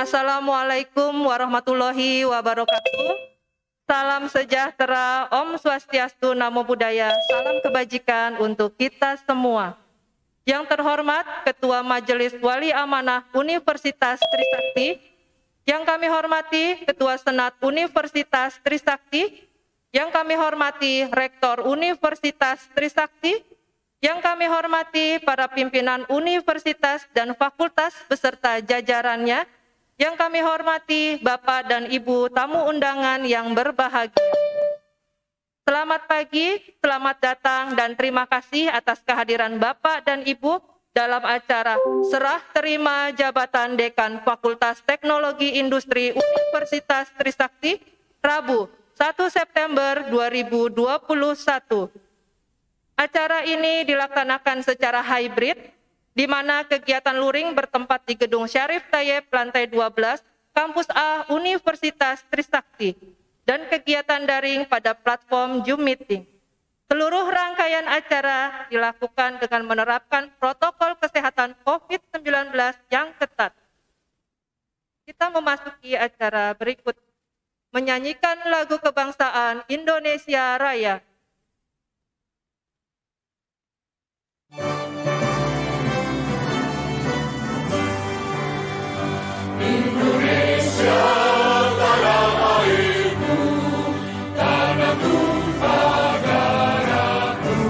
Assalamualaikum warahmatullahi wabarakatuh. Salam sejahtera, Om Swastiastu, Namo Buddhaya, salam kebajikan untuk kita semua. Yang terhormat Ketua Majelis Wali Amanah Universitas Trisakti, yang kami hormati Ketua Senat Universitas Trisakti, yang kami hormati Rektor Universitas Trisakti, yang kami hormati para pimpinan universitas dan fakultas beserta jajarannya, yang kami hormati Bapak dan Ibu tamu undangan yang berbahagia. Selamat pagi, selamat datang dan terima kasih atas kehadiran Bapak dan Ibu dalam acara Serah Terima Jabatan Dekan Fakultas Teknologi Industri Universitas Trisakti, Rabu 1 September 2021. Acara ini dilaksanakan secara hybrid, di mana kegiatan luring bertempat di Gedung Syarif Tayyib lantai 12, Kampus A Universitas Trisakti, dan kegiatan daring pada platform Zoom Meeting. Seluruh rangkaian acara dilakukan dengan menerapkan protokol kesehatan COVID-19 yang ketat. Kita memasuki acara berikut, menyanyikan lagu kebangsaan Indonesia Raya. Indonesia tanah airku, tanah tumpah darahku.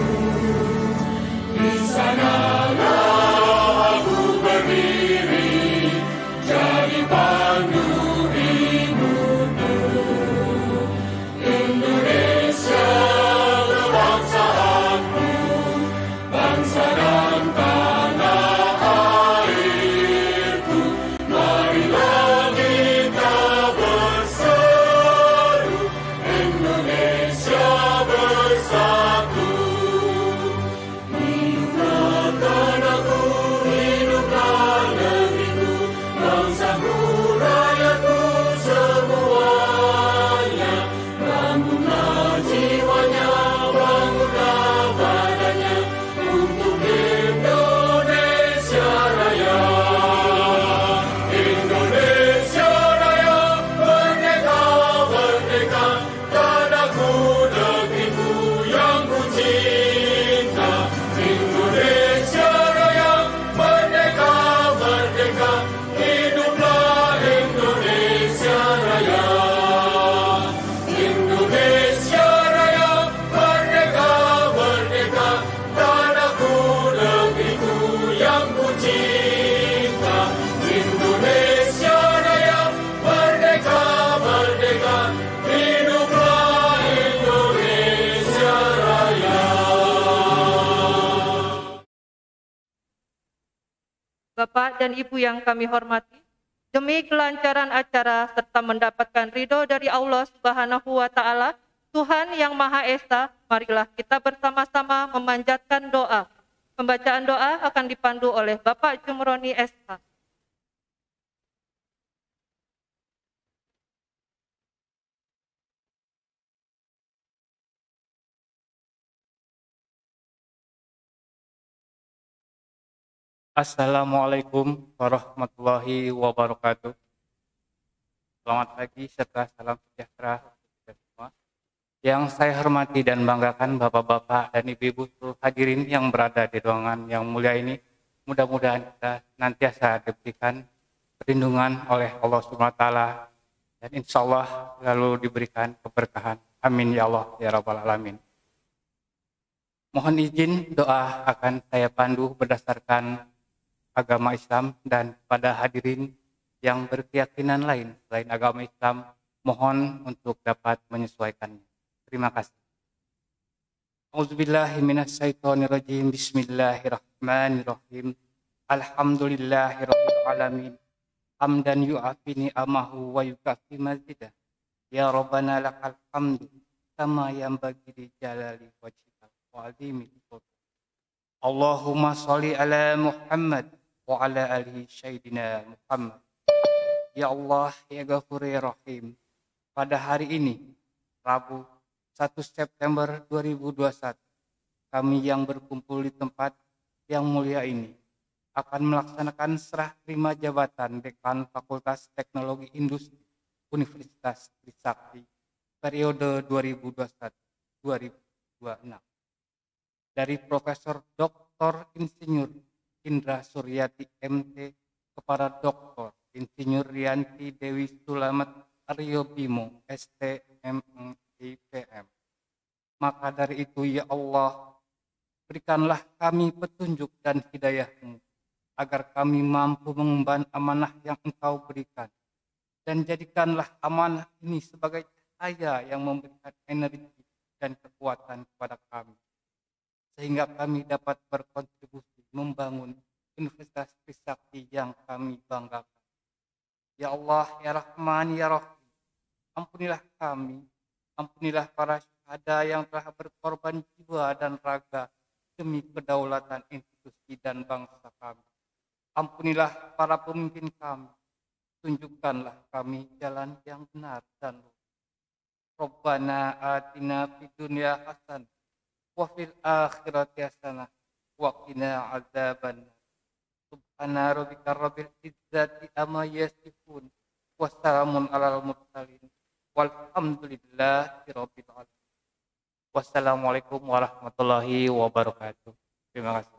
Di sanalah aku berdiri, jadi pandu hidupku. Indonesia kebangsaanku, bangsa dan tanah airku. Marilah kita berseru, Indonesia bersatu. Hiduplah tanahku, hiduplah negeriku, bangsaku, rakyatku semuanya. Bangunlah jiwanya, bangunlah badannya, untuk Indonesia Raya. Indonesia Raya, merdeka, merdeka, tanahku, negeriku yang ku cinta. Indonesia Raya, merdeka, merdeka, hiduplah Indonesia Raya. Indonesia Raya, merdeka, merdeka, tanahku, negeriku yang ku cinta. Indonesia Raya, merdeka, merdeka, hiduplah Indonesia Raya. Bapak dan Ibu yang kami hormati, demi kelancaran acara serta mendapatkan ridho dari Allah Subhanahu wa Ta'ala, Tuhan yang Maha Esa, marilah kita bersama-sama memanjatkan doa. Pembacaan doa akan dipandu oleh Bapak Jumroni SH. Assalamualaikum warahmatullahi wabarakatuh. Selamat pagi serta salam sejahtera untuk kita semua. Yang saya hormati dan banggakan Bapak-Bapak dan Ibu-Ibu seluruh hadirin yang berada di ruangan yang mulia ini, mudah-mudahan kita nantiasa diberikan perlindungan oleh Allah SWT dan insya Allah lalu diberikan keberkahan. Amin ya Allah ya Rabbal Alamin. Mohon izin doa akan saya pandu berdasarkan agama Islam, dan pada hadirin yang berkeyakinan lain selain agama Islam, mohon untuk dapat menyesuaikannya. Terima kasih. A'udzubillahi minasyaitonirrajim. Bismillahirrahmanirrahim. Alhamdulillahirabbil alamin. Hamdan yu'afini amahu wa yukafi mazidah. Ya Rabbana lakal hamdu kama yanbaghi li jalali wajhika wa azimi sultanik. Allahumma sholli ala Muhammad wa ala alihi sayyidina Muhammad. Ya Allah, ya Ghafur ya Rahim. Pada hari ini, Rabu 1 September 2021, kami yang berkumpul di tempat yang mulia ini akan melaksanakan serah terima jabatan Dekan Fakultas Teknologi Industri Universitas Trisakti periode 2021-2026 dari Profesor Dr. Insinyur Indra Suryati MT kepada Dr. Insinyur Rianti Dewi Sulamet Aryo Bimo STM IPM. Maka dari itu ya Allah, berikanlah kami petunjuk dan hidayah-Mu agar kami mampu mengemban amanah yang Engkau berikan, dan jadikanlah amanah ini sebagai cahaya yang memberikan energi dan kekuatan kepada kami, sehingga kami dapat berkontribusi membangun Universitas Trisakti yang kami banggakan. Ya Allah, ya Rahman, ya Rahim, ampunilah kami, ampunilah para syuhada yang telah berkorban jiwa dan raga demi kedaulatan institusi dan bangsa kami. Ampunilah para pemimpin kami, tunjukkanlah kami jalan yang benar dan lurus. Rabbana atina fid dunya hasanah wa fil akhirati hasanah wa qina adzabannar. Subhana rabbika rabbil izzati amma yasifun wa salamun alal mursalin walhamdulillahi rabbil alamin. Wassalamualaikum warahmatullahi wabarakatuh. Terima kasih.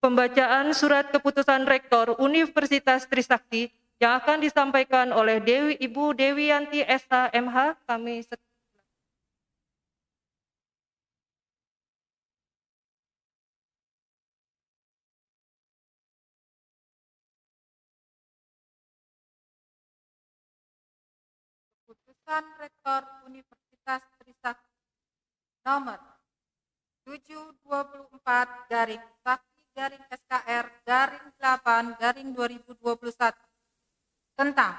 Pembacaan surat keputusan Rektor Universitas Trisakti yang akan disampaikan oleh Ibu Dewiyanti SH MH. Keputusan Rektor Universitas Trisakti nomor 724-Sakti-SKR-8-2021 tentang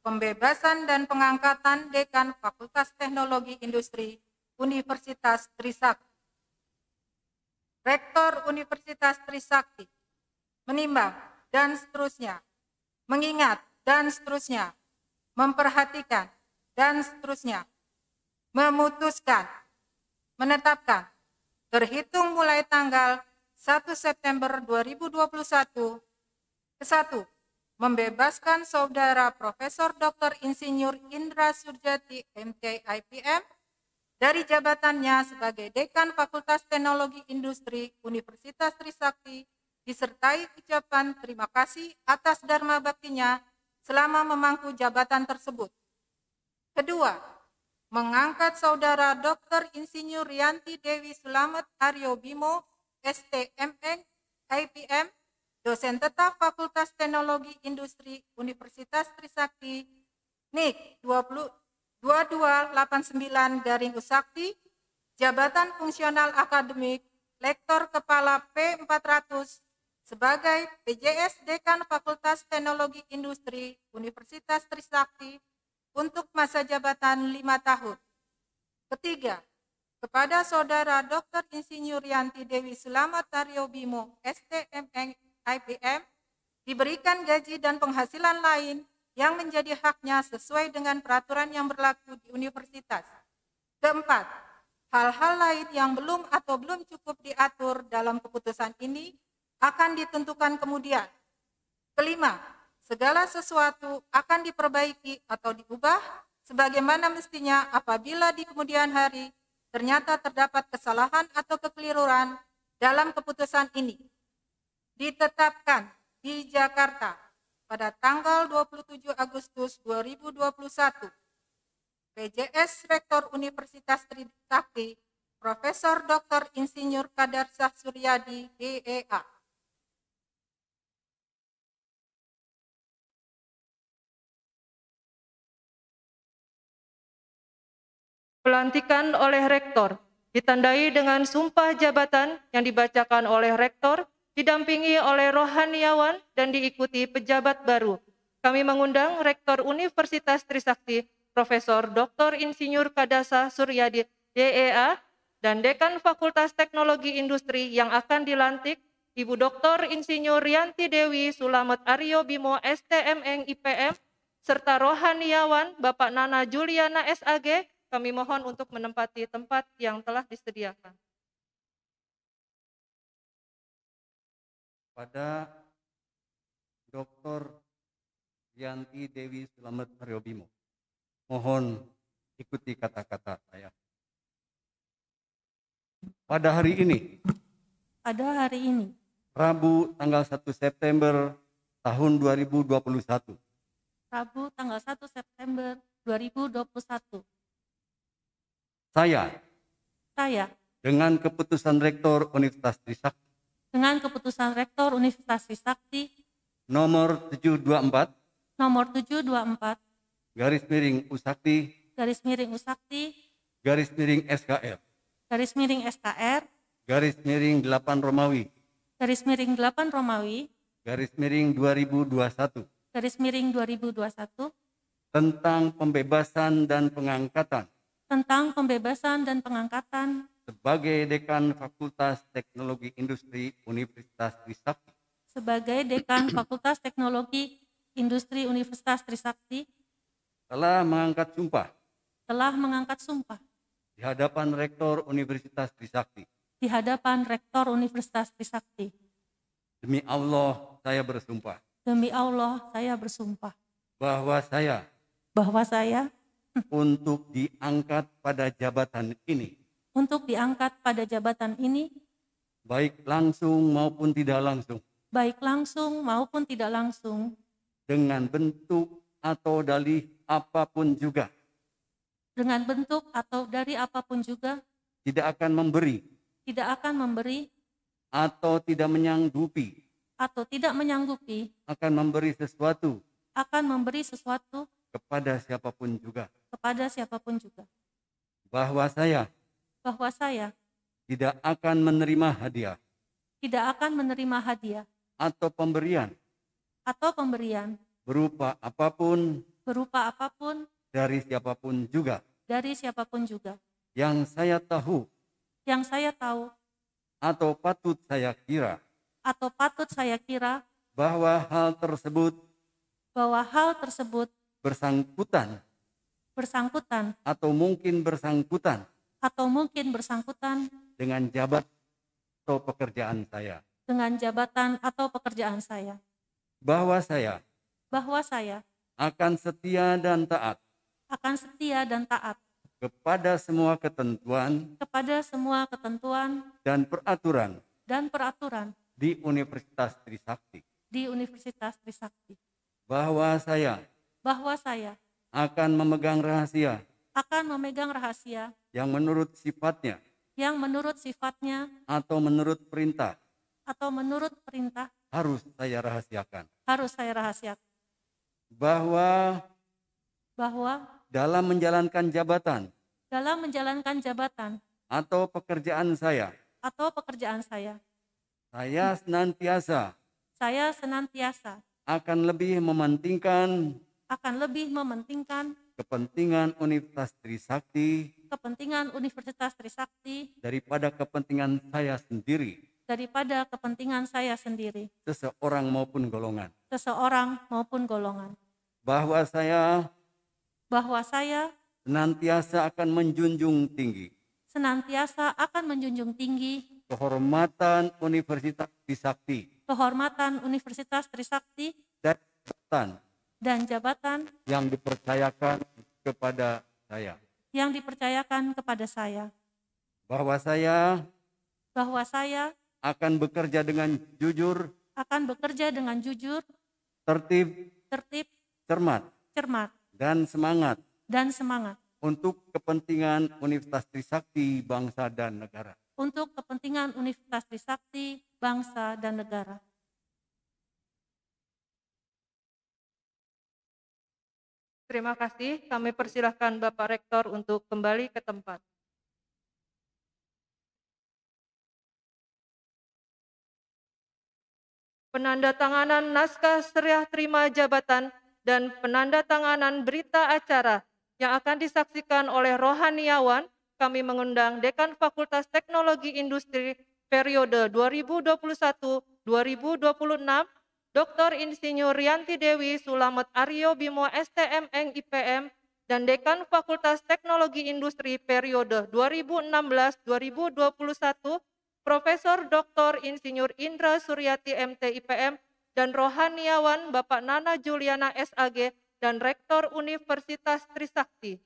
pembebasan dan pengangkatan Dekan Fakultas Teknologi Industri Universitas Trisakti. Rektor Universitas Trisakti menimbang dan seterusnya, mengingat dan seterusnya, memperhatikan dan seterusnya, memutuskan, menetapkan, terhitung mulai tanggal 1 September 2021, ke-1, membebaskan Saudara Profesor Dr. Insinyur Indra Suryati MT IPM dari jabatannya sebagai Dekan Fakultas Teknologi Industri Universitas Trisakti, disertai ucapan terima kasih atas dharma baktinya selama memangku jabatan tersebut. Kedua, mengangkat Saudara Dr. Insinyur Rianti Dewi Sulamet Aryo Bimo, STMN, IPM, dosen tetap Fakultas Teknologi Industri Universitas Trisakti, NIK 2289-Usakti, jabatan fungsional akademik, Lektor Kepala P400, sebagai PJS Dekan Fakultas Teknologi Industri Universitas Trisakti untuk masa jabatan 5 tahun. Ketiga, kepada Saudara Dr. Insinyur Rianti Dewi Sulamet Aryo Bimo, STMN, IPM, diberikan gaji dan penghasilan lain yang menjadi haknya sesuai dengan peraturan yang berlaku di universitas. Keempat, hal-hal lain yang belum atau belum cukup diatur dalam keputusan ini akan ditentukan kemudian. Kelima, segala sesuatu akan diperbaiki atau diubah sebagaimana mestinya apabila di kemudian hari ternyata terdapat kesalahan atau kekeliruan dalam keputusan ini. Ditetapkan di Jakarta pada tanggal 27 Agustus 2021. PJS Rektor Universitas Trisakti, Profesor Dr. Insinyur Kadarsah Suryadi, DEA. Pelantikan oleh Rektor ditandai dengan sumpah jabatan yang dibacakan oleh Rektor, didampingi oleh rohaniawan dan diikuti pejabat baru. Kami mengundang Rektor Universitas Trisakti, Profesor Dr. Insinyur Kadarsah Suryadi, DEA, dan Dekan Fakultas Teknologi Industri yang akan dilantik, Ibu Dr. Insinyur Rianti Dewi Sulamet Aryo Bimo, STMN IPM, serta rohaniawan Bapak Nana Juliana SAG, kami mohon untuk menempati tempat yang telah disediakan. Pada Dr. Yanti Dewi Selamat Haryobimo, mohon ikuti kata-kata saya. Pada hari ini, Rabu tanggal 1 September tahun 2021, Rabu tanggal 1 September 2021, saya dengan keputusan Rektor Universitas Trisakti nomor 724 garis miring Usakti garis miring SKR garis miring 8 Romawi garis miring 2021 tentang pembebasan dan pengangkatan sebagai Dekan Fakultas Teknologi Industri Universitas Trisakti telah mengangkat sumpah di hadapan Rektor Universitas Trisakti. Demi Allah saya bersumpah bahwa saya untuk diangkat pada jabatan ini baik langsung maupun tidak langsung dengan bentuk atau dari apapun juga tidak akan memberi atau tidak menyanggupi akan memberi sesuatu kepada siapapun juga bahwa saya tidak akan menerima hadiah atau pemberian berupa apapun dari siapapun juga yang saya tahu atau patut saya kira bahwa hal tersebut bersangkutan atau mungkin bersangkutan dengan jabatan atau pekerjaan saya bahwa saya akan setia dan taat kepada semua ketentuan dan peraturan di Universitas Trisakti bahwa saya akan memegang rahasia yang menurut sifatnya atau menurut perintah harus saya rahasiakan bahwa dalam menjalankan jabatan atau pekerjaan saya senantiasa akan lebih mementingkan kepentingan Universitas Trisakti daripada kepentingan saya sendiri seseorang maupun golongan bahwa saya senantiasa akan menjunjung tinggi kehormatan Universitas Trisakti dan jabatan yang dipercayakan kepada saya bahwa saya akan bekerja dengan jujur tertib cermat dan semangat untuk kepentingan Universitas Trisakti bangsa dan negara. Terima kasih, kami persilahkan Bapak Rektor untuk kembali ke tempat. Penandatanganan naskah serah terima jabatan dan penandatanganan berita acara yang akan disaksikan oleh rohaniawan, kami mengundang Dekan Fakultas Teknologi Industri periode 2021-2026, Dr. Insinyur Rianti Dewi Sulamet Aryo Bimo STM IPM, dan Dekan Fakultas Teknologi Industri periode 2016-2021, Profesor Dr. Insinyur Indra Suryati MT IPM, dan Rohaniawan Bapak Nana Juliana SAG, dan Rektor Universitas Trisakti.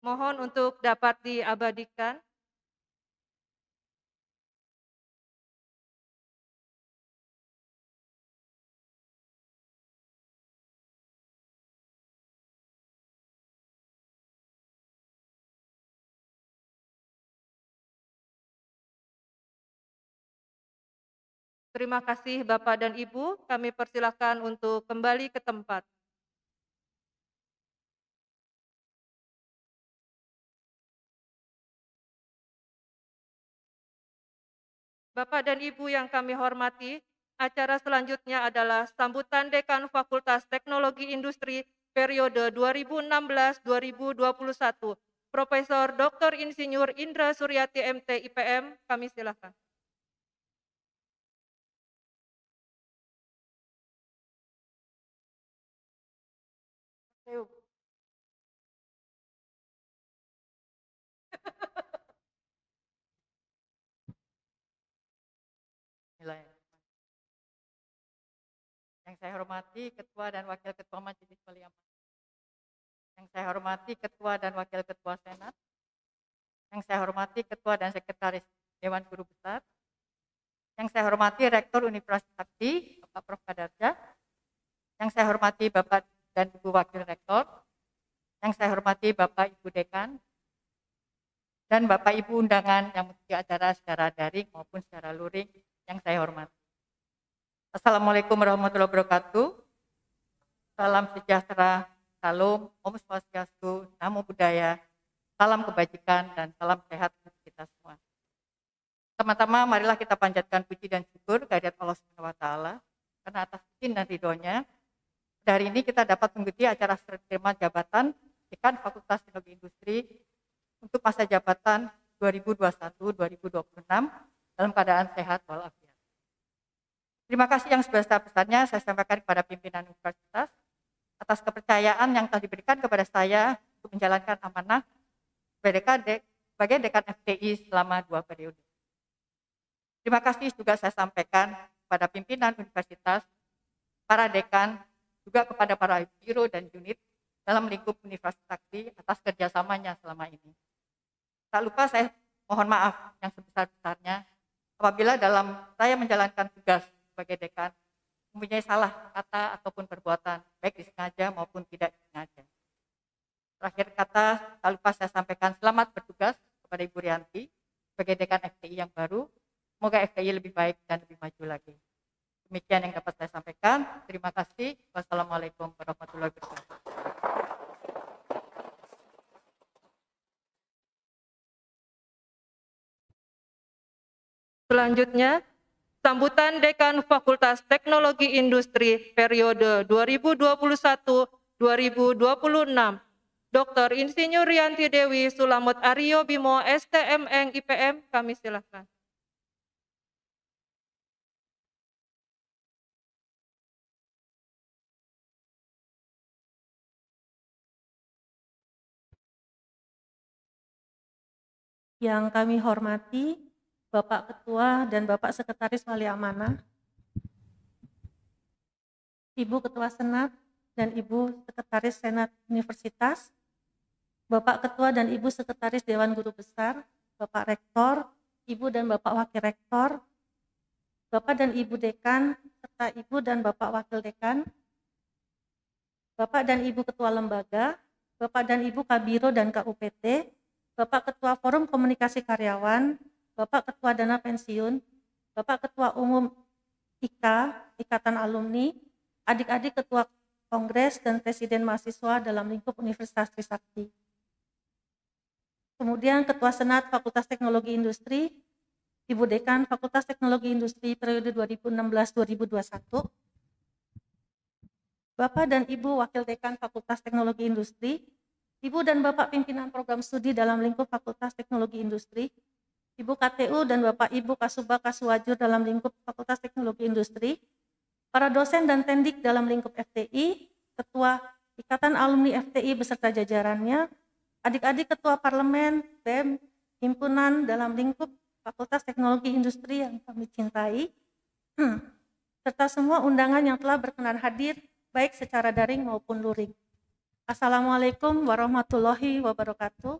Mohon untuk dapat diabadikan. Terima kasih Bapak dan Ibu, kami persilahkan untuk kembali ke tempat. Bapak dan Ibu yang kami hormati, acara selanjutnya adalah sambutan Dekan Fakultas Teknologi Industri periode 2016-2021, Profesor Dr. Insinyur Indra Suryati MT IPM, kami silakan. Yang saya hormati Ketua dan Wakil Ketua Majelis Wali Amanat. Yang saya hormati Ketua dan Wakil Ketua Senat. Yang saya hormati Ketua dan Sekretaris Dewan Guru Besar. Yang saya hormati Rektor Universitas Trisakti, Bapak Prof. Kadarja. Yang saya hormati Bapak dan Ibu Wakil Rektor. Yang saya hormati Bapak Ibu Dekan. Dan Bapak Ibu undangan yang mengikuti acara secara daring maupun secara luring yang saya hormati. Assalamualaikum warahmatullahi wabarakatuh. Salam sejahtera, salam, Om Swastiastu, Namo Buddhaya, salam kebajikan, dan salam sehat untuk kita semua. Pertama-tama marilah kita panjatkan puji dan syukur kehadirat Allah SWT, karena atas izin dan ridhonya, hari ini kita dapat mengikuti acara serah terima jabatan Dekan Fakultas Teknologi Industri untuk masa jabatan 2021-2026 dalam keadaan sehat walafiat. Terima kasih yang sebesar-besarnya saya sampaikan kepada pimpinan universitas atas kepercayaan yang telah diberikan kepada saya untuk menjalankan amanah sebagai Dekan FTI selama 2 periode. Terima kasih juga saya sampaikan kepada pimpinan universitas, para dekan, juga kepada para biro dan unit dalam lingkup Universitas Trisakti atas kerjasamanya selama ini. Tak lupa saya mohon maaf yang sebesar-besarnya apabila dalam saya menjalankan tugas sebagai dekan mempunyai salah kata ataupun perbuatan, baik disengaja maupun tidak disengaja. Terakhir kata, tak lupa saya sampaikan selamat bertugas kepada Ibu Rianti sebagai dekan FTI yang baru. Semoga FTI lebih baik dan lebih maju lagi. Demikian yang dapat saya sampaikan. Terima kasih. Wassalamualaikum warahmatullahi wabarakatuh. Selanjutnya, sambutan Dekan Fakultas Teknologi Industri periode 2021-2026, Dr. Insinyur Rianti Dewi Sulamut Aryo Bimo STMN IPM, kami silakan. Yang kami hormati Bapak Ketua dan Bapak Sekretaris Wali Amanah, Ibu Ketua Senat dan Ibu Sekretaris Senat Universitas, Bapak Ketua dan Ibu Sekretaris Dewan Guru Besar, Bapak Rektor, Ibu dan Bapak Wakil Rektor, Bapak dan Ibu Dekan, serta Ibu dan Bapak Wakil Dekan, Bapak dan Ibu Ketua Lembaga, Bapak dan Ibu Kabiro dan KUPT, Bapak Ketua Forum Komunikasi Karyawan, Bapak Ketua Dana Pensiun, Bapak Ketua Umum IKA, Ikatan Alumni, adik-adik Ketua Kongres dan Presiden Mahasiswa dalam lingkup Universitas Trisakti. Kemudian Ketua Senat Fakultas Teknologi Industri, Ibu Dekan Fakultas Teknologi Industri periode 2016-2021, Bapak dan Ibu Wakil Dekan Fakultas Teknologi Industri, Ibu dan Bapak Pimpinan Program Studi dalam lingkup Fakultas Teknologi Industri, Ibu KTU dan Bapak Ibu Kasubag Kaswajur dalam lingkup Fakultas Teknologi Industri, para dosen dan tendik dalam lingkup FTI, Ketua Ikatan Alumni FTI beserta jajarannya, adik-adik Ketua Parlemen, BEM, himpunan dalam lingkup Fakultas Teknologi Industri yang kami cintai, serta semua undangan yang telah berkenan hadir, baik secara daring maupun luring. Assalamualaikum warahmatullahi wabarakatuh.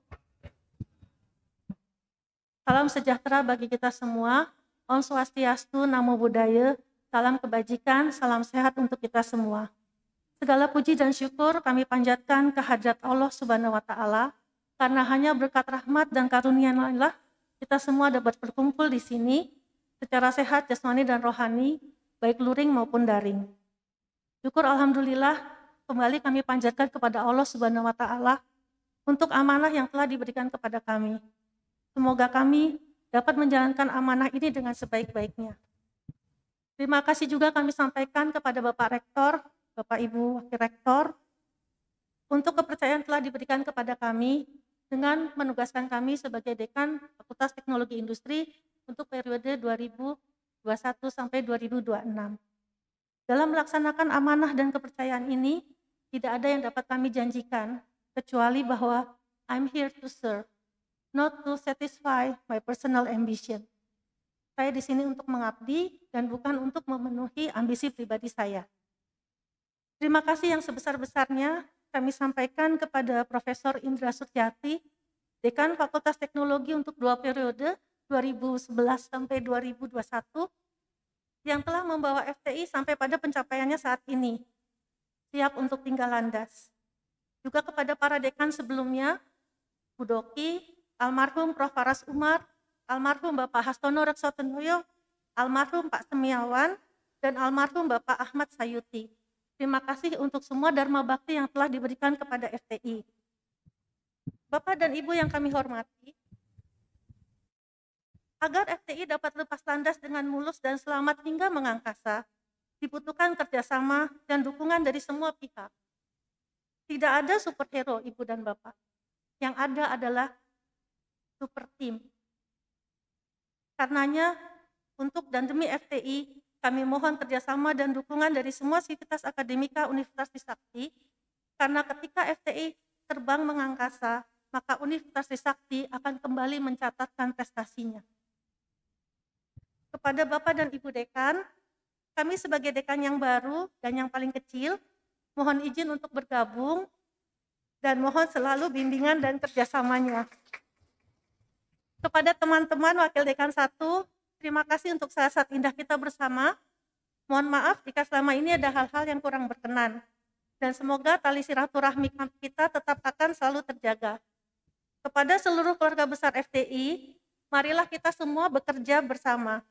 Salam sejahtera bagi kita semua. Om Swastiastu, Namo Buddhaya, salam kebajikan, salam sehat untuk kita semua. Segala puji dan syukur kami panjatkan kehadrat Allah Subhanahu wa Ta'ala, karena hanya berkat rahmat dan karunia-Nya kita semua dapat berkumpul di sini secara sehat jasmani dan rohani, baik luring maupun daring. Syukur alhamdulillah, kembali kami panjatkan kepada Allah Subhanahu wa Ta'ala untuk amanah yang telah diberikan kepada kami. Semoga kami dapat menjalankan amanah ini dengan sebaik-baiknya. Terima kasih juga kami sampaikan kepada Bapak Rektor, Bapak Ibu Wakil Rektor, untuk kepercayaan telah diberikan kepada kami dengan menugaskan kami sebagai Dekan Fakultas Teknologi Industri untuk periode 2021 sampai 2026. Dalam melaksanakan amanah dan kepercayaan ini, tidak ada yang dapat kami janjikan, kecuali bahwa I'm here to serve, not to satisfy my personal ambition. Saya di sini untuk mengabdi dan bukan untuk memenuhi ambisi pribadi saya. Terima kasih yang sebesar-besarnya kami sampaikan kepada Profesor Indra Suryati, Dekan Fakultas Teknologi untuk 2 periode 2011 sampai 2021, yang telah membawa FTI sampai pada pencapaiannya saat ini, siap untuk tinggal landas. Juga kepada para dekan sebelumnya, Bu Doki, almarhum Prof. Faras Umar, almarhum Bapak Hastono Reksotendoyo, almarhum Pak Semiawan, dan almarhum Bapak Ahmad Sayuti. Terima kasih untuk semua dharma bakti yang telah diberikan kepada FTI. Bapak dan Ibu yang kami hormati, agar FTI dapat lepas landas dengan mulus dan selamat hingga mengangkasa, dibutuhkan kerjasama dan dukungan dari semua pihak. Tidak ada superhero, Ibu dan Bapak. Yang ada adalah super team. Karenanya, untuk dan demi FTI, kami mohon kerjasama dan dukungan dari semua sivitas akademika Universitas Trisakti, karena ketika FTI terbang mengangkasa, maka Universitas Trisakti akan kembali mencatatkan prestasinya. Kepada Bapak dan Ibu Dekan, kami sebagai dekan yang baru dan yang paling kecil, mohon izin untuk bergabung dan mohon selalu bimbingan dan kerjasamanya. Kepada teman-teman Wakil Dekan 1, terima kasih untuk saat-saat indah kita bersama. Mohon maaf jika selama ini ada hal-hal yang kurang berkenan. Dan semoga tali silaturahmi kita tetap akan selalu terjaga. Kepada seluruh keluarga besar FTI, marilah kita semua bekerja bersama.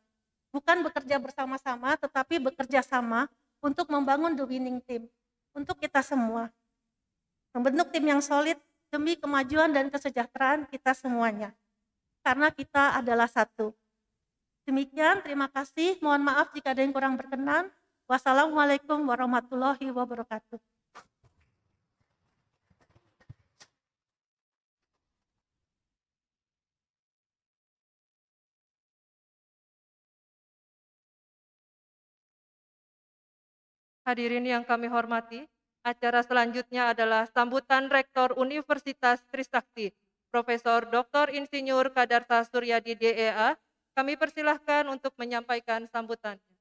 Bukan bekerja bersama-sama, tetapi bekerja sama untuk membangun the winning team. Untuk kita semua. Membentuk tim yang solid demi kemajuan dan kesejahteraan kita semuanya. Karena kita adalah satu. Demikian, terima kasih. Mohon maaf jika ada yang kurang berkenan. Wassalamualaikum warahmatullahi wabarakatuh. Hadirin yang kami hormati, acara selanjutnya adalah sambutan Rektor Universitas Trisakti, Profesor Dr. Insinyur Kadarta Suryadi DEA. Kami persilahkan untuk menyampaikan sambutannya.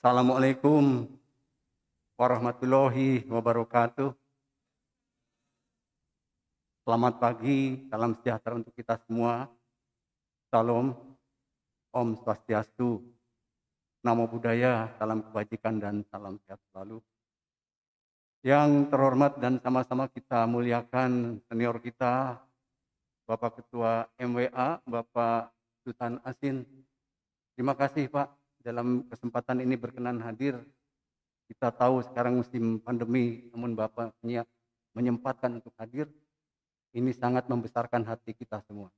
Assalamualaikum warahmatullahi wabarakatuh. Selamat pagi, salam sejahtera untuk kita semua. Salam, Om Swastiastu, Namo Buddhaya, salam kebajikan dan salam sehat selalu. Yang terhormat dan sama-sama kita muliakan senior kita, Bapak Ketua MWA, Bapak Sultan Asin. Terima kasih Pak, dalam kesempatan ini berkenan hadir. Kita tahu sekarang musim pandemi, namun Bapak menyempatkan untuk hadir. Ini sangat membesarkan hati kita semua.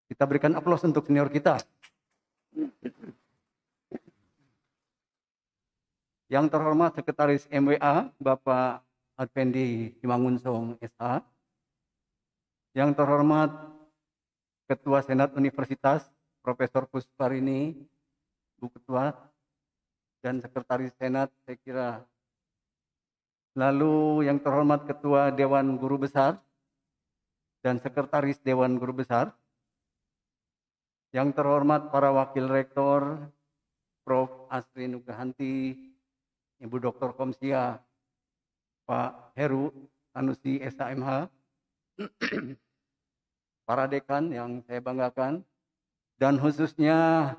Kita berikan aplaus untuk senior kita. Yang terhormat Sekretaris MWA, Bapak Advendi Simangunsong SH. Yang terhormat Ketua Senat Universitas, Profesor Pusparini, Bu Ketua, dan Sekretaris Senat, saya kira. Lalu yang terhormat Ketua Dewan Guru Besar dan Sekretaris Dewan Guru Besar. Yang terhormat para Wakil Rektor, Prof. Asri Nugrahanti, Ibu Dr. Komsia, Pak Heru Sanusi SHMH, para dekan yang saya banggakan, dan khususnya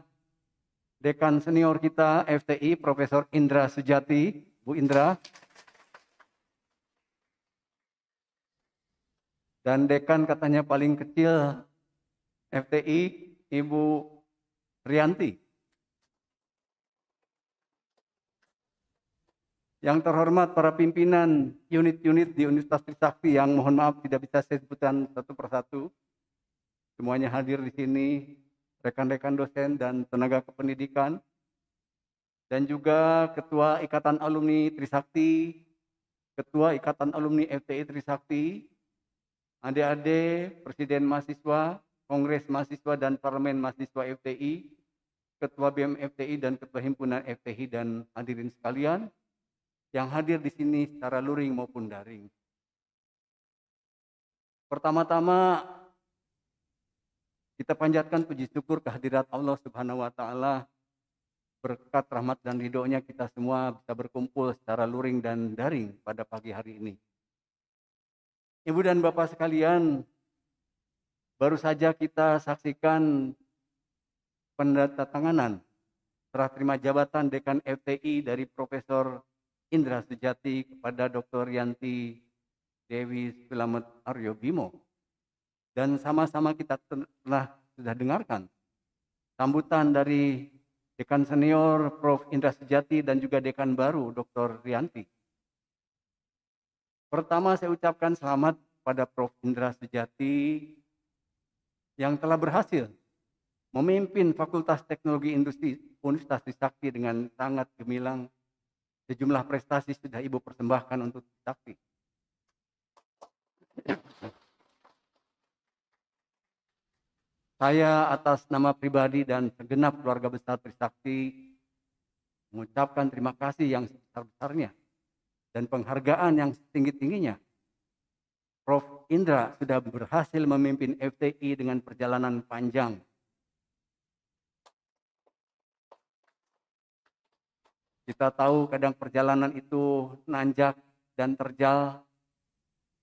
dekan senior kita FTI, Profesor Indra Sujati, Bu Indra, dan dekan katanya paling kecil FTI, Ibu Rianti. Yang terhormat para pimpinan unit-unit di Universitas Trisakti yang mohon maaf tidak bisa saya sebutkan satu persatu. Semuanya hadir di sini, rekan-rekan dosen dan tenaga kependidikan, dan juga Ketua Ikatan Alumni Trisakti, Ketua Ikatan Alumni FTI Trisakti, adik-adik, Presiden Mahasiswa, Kongres Mahasiswa dan Parlemen Mahasiswa FTI, Ketua BEM FTI dan Ketua Himpunan FTI dan hadirin sekalian yang hadir di sini secara luring maupun daring. Pertama-tama kita panjatkan puji syukur kehadirat Allah Subhanahu wa Ta'ala. Berkat rahmat dan ridhonya kita semua bisa berkumpul secara luring dan daring pada pagi hari ini. Ibu dan Bapak sekalian, baru saja kita saksikan penandatanganan serah terima jabatan Dekan FTI dari Profesor Indra Sujati kepada Dr. Rianti Dewi Sulamet Aryo Bimo. Dan sama-sama kita sudah dengarkan sambutan dari Dekan Senior Prof. Indra Sujati dan juga Dekan baru Dr. Rianti. Pertama saya ucapkan selamat pada Prof. Indra Sujati yang telah berhasil memimpin Fakultas Teknologi Industri Universitas Trisakti dengan sangat gemilang. Sejumlah prestasi sudah Ibu persembahkan untuk Trisakti. Saya atas nama pribadi dan segenap keluarga besar Trisakti mengucapkan terima kasih yang sebesar-besarnya dan penghargaan yang setinggi-tingginya. Prof. Indra sudah berhasil memimpin FTI dengan perjalanan panjang. Kita tahu kadang perjalanan itu nanjak dan terjal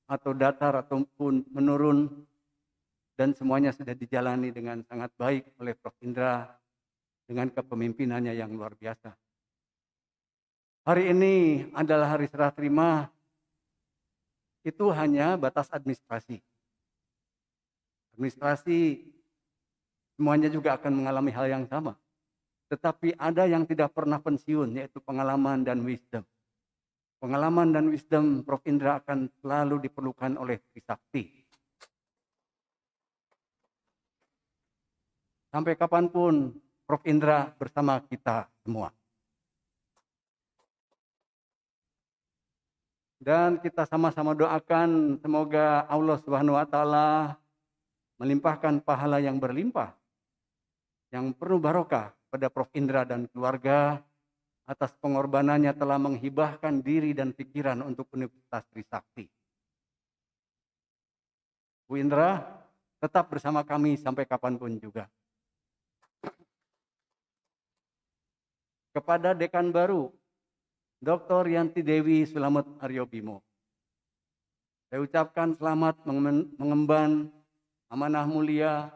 atau datar ataupun menurun, dan semuanya sudah dijalani dengan sangat baik oleh Prof. Indra dengan kepemimpinannya yang luar biasa. Hari ini adalah hari serah terima, itu hanya batas administrasi. Administrasi semuanya juga akan mengalami hal yang sama. Tetapi ada yang tidak pernah pensiun, yaitu pengalaman dan wisdom. Pengalaman dan wisdom Prof. Indra akan selalu diperlukan oleh Trisakti. Sampai kapanpun Prof. Indra bersama kita semua. Dan kita sama-sama doakan semoga Allah Subhanahu wa taala melimpahkan pahala yang berlimpah, yang penuh barokah pada Prof. Indra dan keluarga atas pengorbanannya telah menghibahkan diri dan pikiran untuk Universitas Trisakti. Bu Indra, tetap bersama kami sampai kapanpun juga. Kepada Dekan baru, Dr. Yanti Dewi Sulamet Aryo Bimo, saya ucapkan selamat mengemban amanah mulia,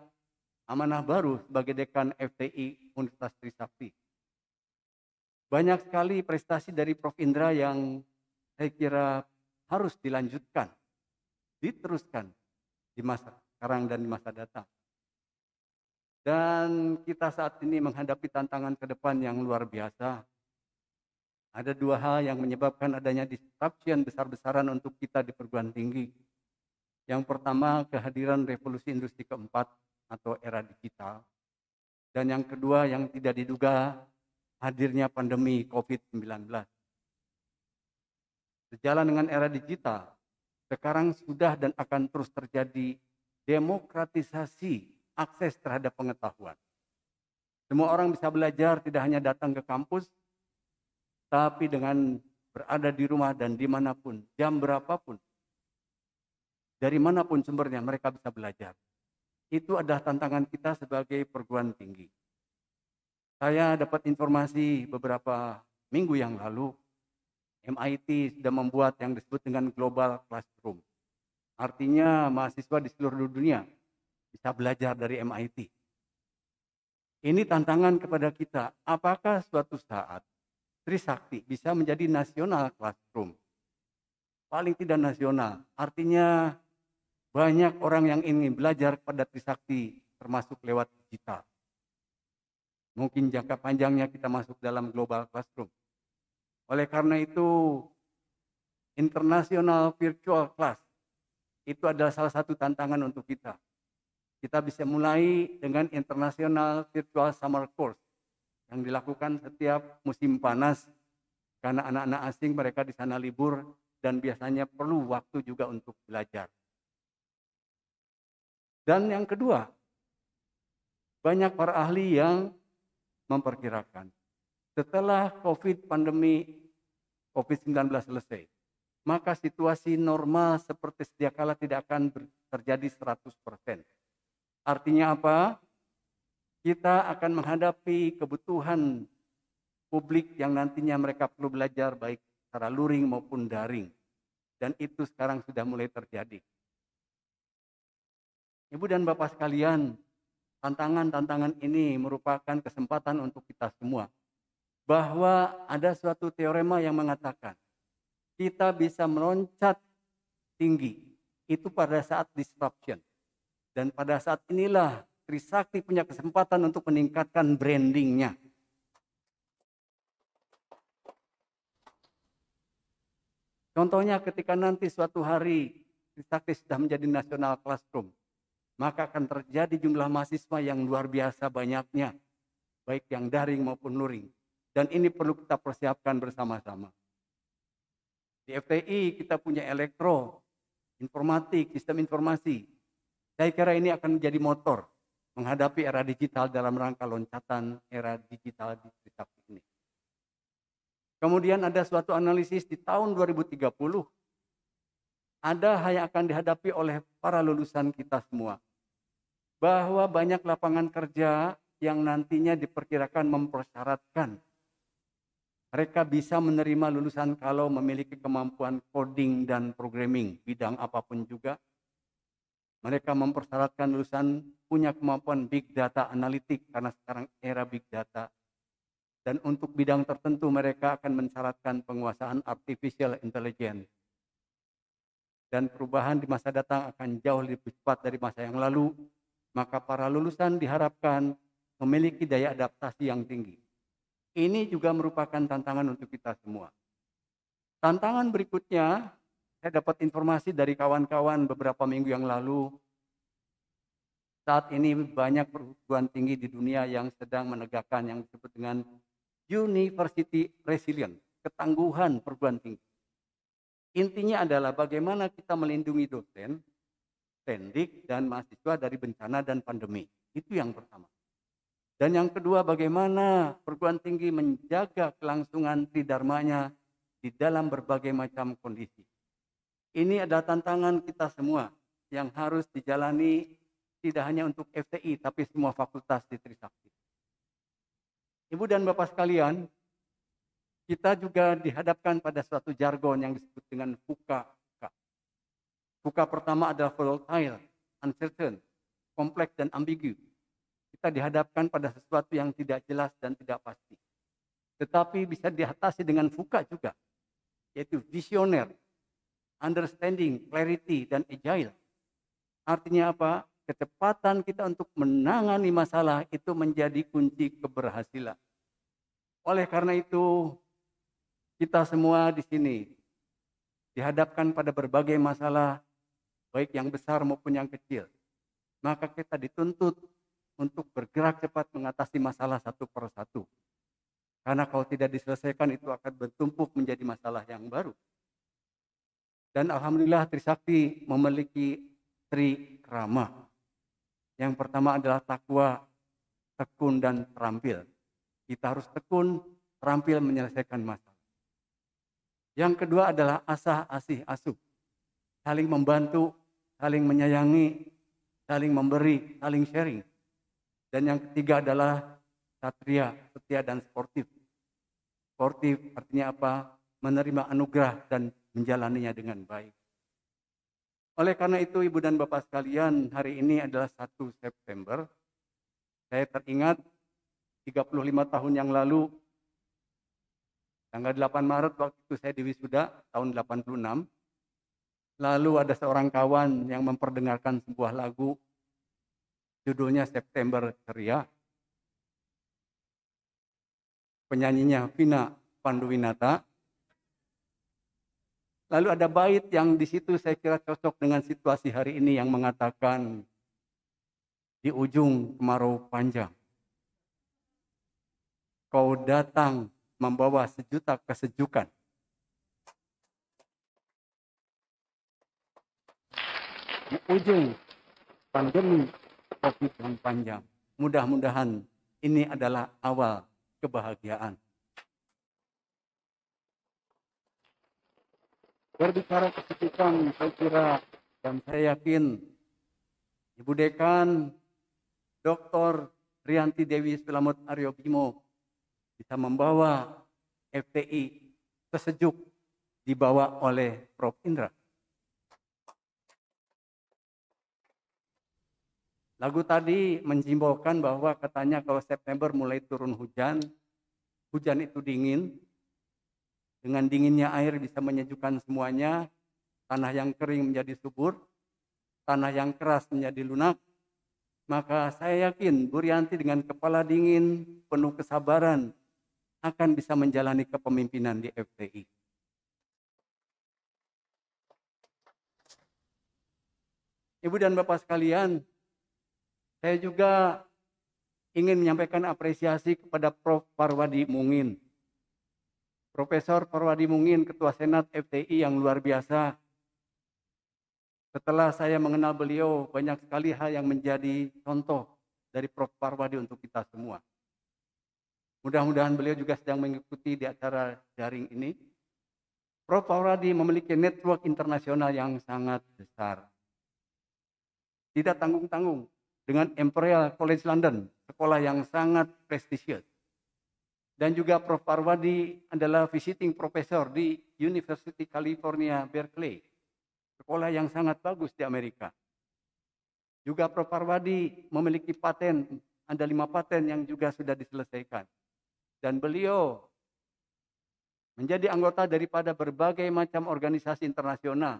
amanah baru sebagai Dekan FTI Universitas Trisakti. Banyak sekali prestasi dari Prof. Indra yang saya kira harus dilanjutkan, diteruskan di masa sekarang dan di masa datang. Dan kita saat ini menghadapi tantangan ke depan yang luar biasa. Ada dua hal yang menyebabkan adanya disruption besar-besaran untuk kita di perguruan tinggi. Yang pertama, kehadiran revolusi industri keempat atau era digital. Dan yang kedua, yang tidak diduga, hadirnya pandemi COVID-19. Sejalan dengan era digital, sekarang sudah dan akan terus terjadi demokratisasi akses terhadap pengetahuan. Semua orang bisa belajar, tidak hanya datang ke kampus, tapi dengan berada di rumah dan dimanapun, jam berapapun, dari manapun sumbernya mereka bisa belajar. Itu adalah tantangan kita sebagai perguruan tinggi. Saya dapat informasi beberapa minggu yang lalu, MIT sudah membuat yang disebut dengan Global Classroom. Artinya mahasiswa di seluruh dunia bisa belajar dari MIT. Ini tantangan kepada kita. Apakah suatu saat Trisakti bisa menjadi nasional classroom? Paling tidak nasional. Artinya banyak orang yang ingin belajar pada Trisakti termasuk lewat digital. Mungkin jangka panjangnya kita masuk dalam global classroom. Oleh karena itu, international virtual class itu adalah salah satu tantangan untuk kita. Kita bisa mulai dengan International Virtual Summer Course yang dilakukan setiap musim panas karena anak-anak asing mereka di sana libur dan biasanya perlu waktu juga untuk belajar. Dan yang kedua, banyak para ahli yang memperkirakan setelah pandemi COVID-19 selesai, maka situasi normal seperti sedia kala tidak akan terjadi 100%. Artinya apa? Kita akan menghadapi kebutuhan publik yang nantinya mereka perlu belajar baik secara luring maupun daring. Dan itu sekarang sudah mulai terjadi. Ibu dan Bapak sekalian, tantangan-tantangan ini merupakan kesempatan untuk kita semua. Bahwa ada suatu teorema yang mengatakan, kita bisa meloncat tinggi, itu pada saat disruption. Dan pada saat inilah Trisakti punya kesempatan untuk meningkatkan brandingnya. Contohnya ketika nanti suatu hari Trisakti sudah menjadi national classroom, maka akan terjadi jumlah mahasiswa yang luar biasa banyaknya, baik yang daring maupun luring. Dan ini perlu kita persiapkan bersama-sama. Di FTI kita punya elektro, informatik, sistem informasi. Saya kira ini akan menjadi motor menghadapi era digital dalam rangka loncatan era digital di Trisakti ini. Kemudian ada suatu analisis di tahun 2030, ada hal yang akan dihadapi oleh para lulusan kita semua. Bahwa banyak lapangan kerja yang nantinya diperkirakan mempersyaratkan mereka bisa menerima lulusan kalau memiliki kemampuan coding dan programming, bidang apapun juga. Mereka mempersyaratkan lulusan punya kemampuan big data analitik karena sekarang era big data. Dan untuk bidang tertentu mereka akan mensyaratkan penguasaan artificial intelligence. Dan perubahan di masa datang akan jauh lebih cepat dari masa yang lalu. Maka para lulusan diharapkan memiliki daya adaptasi yang tinggi. Ini juga merupakan tantangan untuk kita semua. Tantangan berikutnya, saya dapat informasi dari kawan-kawan beberapa minggu yang lalu. Saat ini banyak perguruan tinggi di dunia yang sedang menegakkan yang disebut dengan University Resilience, ketangguhan perguruan tinggi. Intinya adalah bagaimana kita melindungi dosen, pendidik, dan mahasiswa dari bencana dan pandemi. Itu yang pertama. Dan yang kedua, bagaimana perguruan tinggi menjaga kelangsungan tridharmanya di dalam berbagai macam kondisi. Ini adalah tantangan kita semua yang harus dijalani tidak hanya untuk FTI, tapi semua fakultas di Trisakti. Ibu dan Bapak sekalian, kita juga dihadapkan pada suatu jargon yang disebut dengan VUCA. VUCA pertama adalah volatile, uncertain, kompleks, dan ambigu. Kita dihadapkan pada sesuatu yang tidak jelas dan tidak pasti. Tetapi bisa diatasi dengan VUCA juga, yaitu visioner, understanding, clarity, dan agile. Artinya apa? Kecepatan kita untuk menangani masalah itu menjadi kunci keberhasilan. Oleh karena itu, kita semua di sini dihadapkan pada berbagai masalah, baik yang besar maupun yang kecil. Maka kita dituntut untuk bergerak cepat mengatasi masalah satu persatu. Karena kalau tidak diselesaikan itu akan bertumpuk menjadi masalah yang baru. Dan alhamdulillah Trisakti memiliki trikrama. Yang pertama adalah takwa, tekun, dan terampil. Kita harus tekun, terampil menyelesaikan masalah. Yang kedua adalah asah, asih, asuh. Saling membantu, saling menyayangi, saling memberi, saling sharing. Dan yang ketiga adalah satria, setia, dan sportif. Sportif artinya apa? Menerima anugerah dan menjalaninya dengan baik. Oleh karena itu, Ibu dan Bapak sekalian, hari ini adalah 1 September. Saya teringat 35 tahun yang lalu, tanggal 8 Maret waktu itu saya diwisuda tahun 86. Lalu ada seorang kawan yang memperdengarkan sebuah lagu, judulnya September Ceria. Penyanyinya Vina Panduwinata. Lalu ada bait yang di situ saya kira cocok dengan situasi hari ini yang mengatakan, di ujung kemarau panjang, kau datang membawa sejuta kesejukan. Di ujung pandemi COVID yang panjang, mudah-mudahan ini adalah awal kebahagiaan. Berbicara kesejukan, saya kira dan saya yakin Ibu Dekan, Dr. Rianti Dewi Selamat Aryo Bimo bisa membawa FTI sesejuk dibawa oleh Prof. Indra. Lagu tadi mensimbolkan bahwa katanya kalau September mulai turun hujan, hujan itu dingin. Dengan dinginnya air bisa menyejukkan semuanya, tanah yang kering menjadi subur, tanah yang keras menjadi lunak. Maka saya yakin Bu Rianti dengan kepala dingin, penuh kesabaran, akan bisa menjalani kepemimpinan di FTI. Ibu dan Bapak sekalian, saya juga ingin menyampaikan apresiasi kepada Prof. Parwadi Mungin. Profesor Parwadi Mungin, Ketua Senat FTI yang luar biasa. Setelah saya mengenal beliau, banyak sekali hal yang menjadi contoh dari Prof. Parwadi untuk kita semua. Mudah-mudahan beliau juga sedang mengikuti di acara daring ini. Prof. Parwadi memiliki network internasional yang sangat besar. Tidak tanggung-tanggung dengan Imperial College London, sekolah yang sangat prestisius. Dan juga Prof. Parwadi adalah visiting professor di University California, Berkeley, sekolah yang sangat bagus di Amerika. Juga Prof. Parwadi memiliki paten, ada 5 paten yang juga sudah diselesaikan. Dan beliau menjadi anggota daripada berbagai macam organisasi internasional,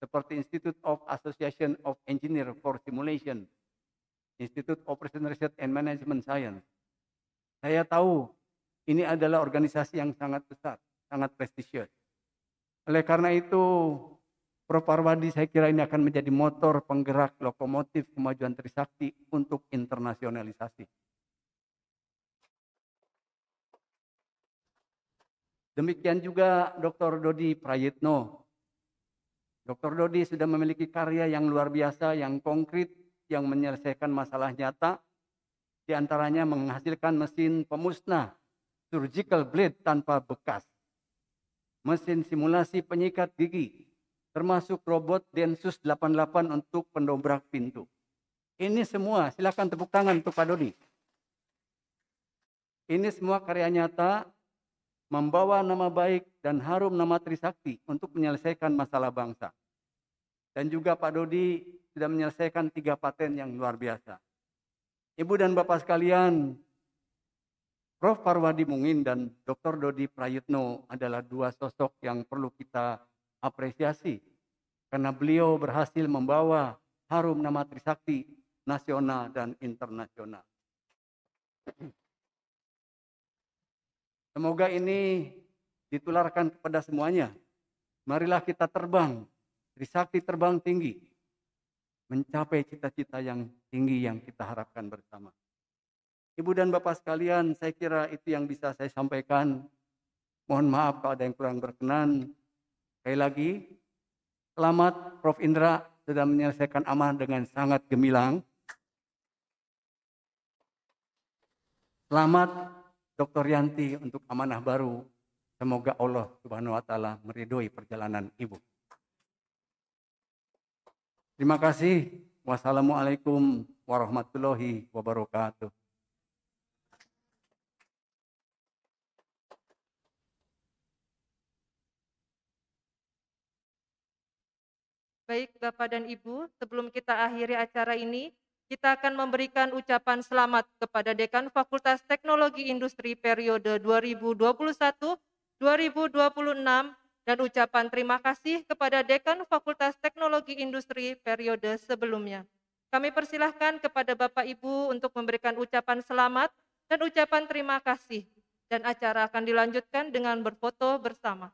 seperti Institute of Association of Engineers for Simulation, Institute of Operation Research and Management Science. Saya tahu ini adalah organisasi yang sangat besar, sangat prestisius. Oleh karena itu, Prof. Parwadi saya kira ini akan menjadi motor penggerak lokomotif kemajuan Trisakti untuk internasionalisasi. Demikian juga Dr. Dodi Prayitno. Dr. Dodi sudah memiliki karya yang luar biasa, yang konkret, yang menyelesaikan masalah nyata, di antaranya menghasilkan mesin pemusnah surgical blade tanpa bekas, mesin simulasi penyikat gigi, termasuk robot Densus 88 untuk pendobrak pintu. Ini semua, silakan tepuk tangan untuk Pak Dodi. Ini semua karya nyata, membawa nama baik dan harum nama Trisakti untuk menyelesaikan masalah bangsa. Dan juga Pak Dodi sudah menyelesaikan 3 paten yang luar biasa. Ibu dan Bapak sekalian, Prof. Parwadi Mungin dan Dr. Dodi Prayitno adalah 2 sosok yang perlu kita apresiasi. Karena beliau berhasil membawa harum nama Trisakti nasional dan internasional. Semoga ini ditularkan kepada semuanya. Marilah kita terbang, Trisakti terbang tinggi, mencapai cita-cita yang tinggi yang kita harapkan bersama. Ibu dan Bapak sekalian, saya kira itu yang bisa saya sampaikan. Mohon maaf kalau ada yang kurang berkenan. Sekali lagi, selamat Prof. Indra sudah menyelesaikan amanah dengan sangat gemilang. Selamat Dr. Yanti untuk amanah baru. Semoga Allah Subhanahu wa taala meridhoi perjalanan Ibu. Terima kasih. Wassalamualaikum warahmatullahi wabarakatuh. Baik Bapak dan Ibu, sebelum kita akhiri acara ini, kita akan memberikan ucapan selamat kepada Dekan Fakultas Teknologi Industri periode 2021-2026 dan ucapan terima kasih kepada Dekan Fakultas Teknologi Industri periode sebelumnya. Kami persilahkan kepada Bapak Ibu untuk memberikan ucapan selamat dan ucapan terima kasih, dan acara akan dilanjutkan dengan berfoto bersama.